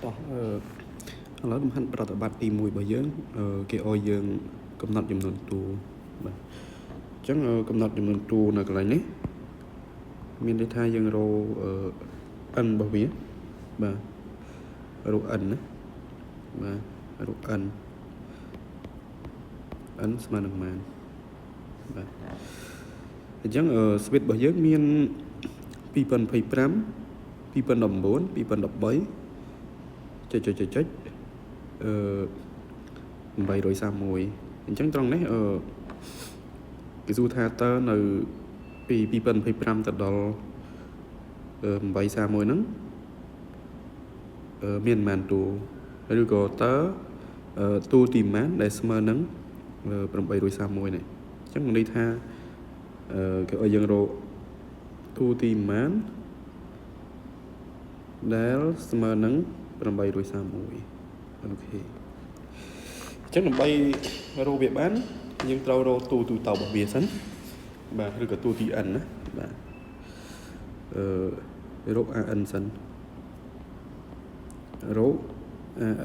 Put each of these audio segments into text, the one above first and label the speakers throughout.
Speaker 1: តោះឥឡូវកំហាត់ប្រតិបត្តិទី1របស់យើងគេឲ្យយើងកំណត់ចំនួនតួបាទអញ្ចឹងកំណត់ចំនួនតួនៅកន្លែងនេះមានន័យថាយើងរកn របស់វាបាទរក n ណាបាទរក n ស្មើនឹងប៉ុន្មានបាទអញ្ចឹងស្វីតរបស់យើងមាន2025 2019 2013ចុច831អញ្ចឹងត្រង់នេះគេសួរថាតើនៅពី2025ទៅដល់831ហ្នឹងមានប៉ុន្មានតួឬក៏តើតួទីប៉ុន្មានដែលស្មើនឹង831នេះអញ្ចឹងមានន័យថាគេឲ្យយើងរកតួទីប៉ុន្មានដែលស្មើនឹង831អូខេអញ្ចឹងដើម្បីរកវាបានយើងត្រូវរកតួទូទៅរបស់វាសិនបាទឬក៏តួទី n ណាបាទរក an សិនរក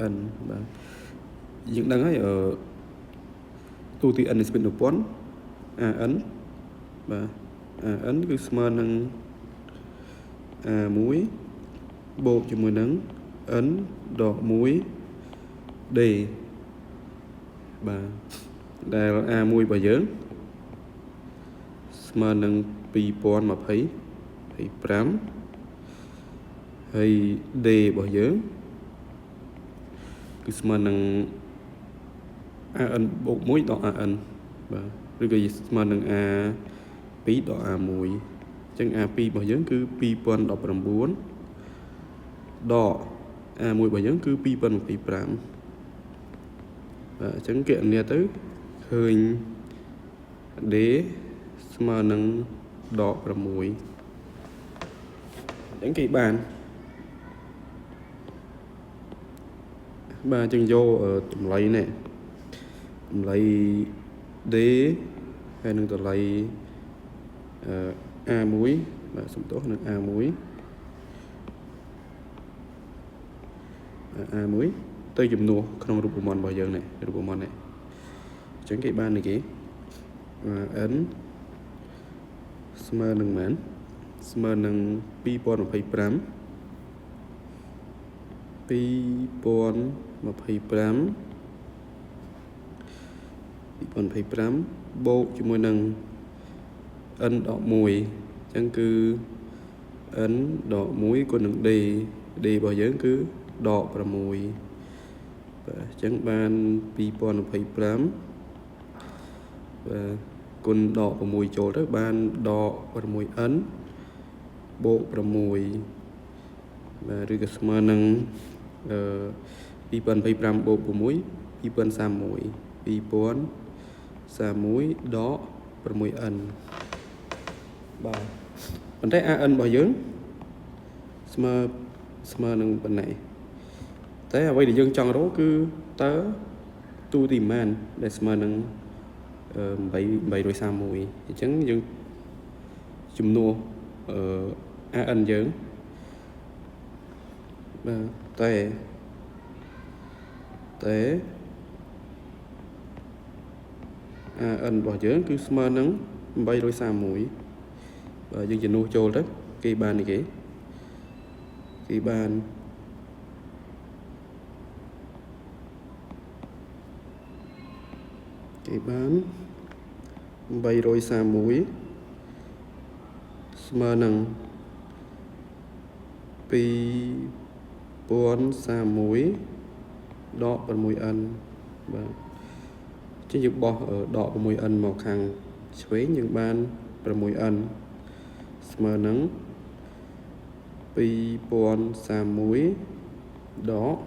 Speaker 1: an បាទយើងដឹងហើយតួទី n នេះស្មើនឹង1000 an បាទ an គឺស្មើនឹង a1 បូកជាមួយនឹង n ដក 1 d បាទដែល a1 របស់យើងស្មើនឹង2025ហើយ d របស់យើងគឺស្មើនឹង an បូក1ដក an បាទឬក៏ស្មើនឹង a2 ដក a1 អញ្ចឹង a2 របស់យើងគឺ2019ដក a1 របស់យើងគឺ2025បាទអញ្ចឹងគណនាទៅឃើញ d ស្មើនឹងដក6អញ្ចឹងគេបានបាទអញ្ចឹងយកតម្លៃនេះតម្លៃ d ហើយនឹងតម្លៃa1 បាទសំទោសនឹង a1 ទៅចំនួនក្នុងរូបមន្តរបស់យើងនេះរូបមន្តនេះអញ្ចឹងគេបាននេះគេ n ស្មើនឹងប៉ុន្មានស្មើនឹង2025បូកជាមួយនឹង n ដក 1 អញ្ចឹងគឺ n ដក 1 គុណនឹង d របស់យើងគឺដក 6 បាទអញ្ចឹងបាន2025បាទគុណដក 6 ចូលទៅបានដក 6n បូក 6 បាទឬក៏ស្មើនឹង2025បូក 6 2031ដក 6n បាទប៉ុន្តែ an របស់យើងស្មើនឹងប៉ុណ្ណេះតែអ្វីដែលយើងចង់រកគឺតើតួទីប៉ុន្មានដែលស្មើនឹង831អញ្ចឹងយើងជំនួសan យើងបាទតែ an របស់យើងគឺស្មើនឹង831បាទយើងជំនួសចូលទៅគេបាននេះគេបាន831ស្មើនឹង2031ដក 6n បាទចឹងយើងបោះដក 6n មកខាងឆ្វេងយើងបាន 6n ស្មើនឹង2031ដក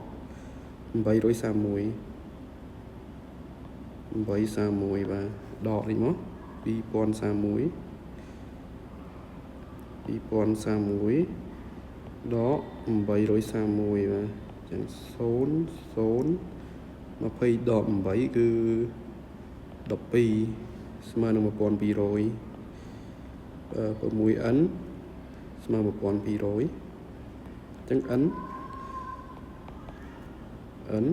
Speaker 1: 831បាទដកនេះមក2031ដក831បាទអញ្ចឹង20ដក 8 គឺ12ស្មើនឹង1200 6n ស្មើ1200អញ្ចឹង n n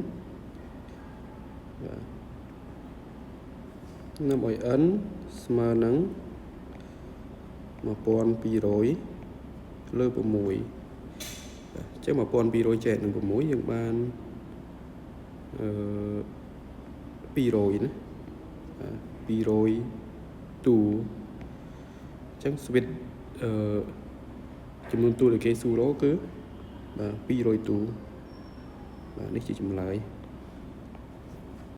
Speaker 1: នាំឲ្យ n ស្មើនឹង1200លើ6ចឹង1200ចែកនឹង6យើងបាន200ណា200ទូចឹងស្វិតចំនួនទូដែលគេសួរគឺបាទ200ទូបាទនេះជាចម្លើយ